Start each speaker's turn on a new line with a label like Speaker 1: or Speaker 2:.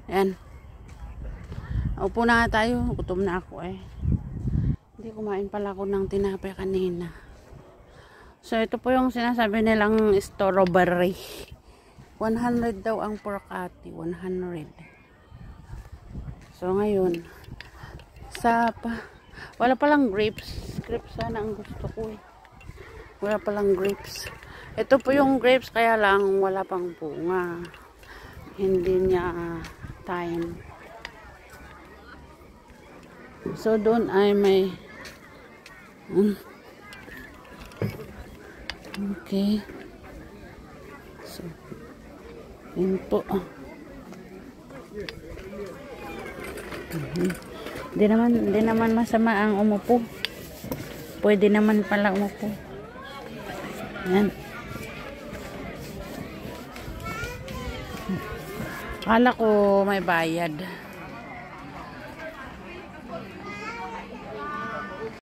Speaker 1: Yan. Upo na nga tayo. Gutom na ako eh. Hindi kumain pala ako ng tinapay kanina. So, ito po yung sinasabi nilang strawberry. 100 daw ang porkati. 100. So, ngayon, wala palang grapes. Grapes sana ang gusto ko eh. Wala palang grapes. Ito po yung grapes, kaya lang wala pang bunga. Hindi niya time. So, doon ay may okay. So, yun po. Hindi naman masama ang umupo. Pwede naman pala umupo. Yan. Akala ko may bayad.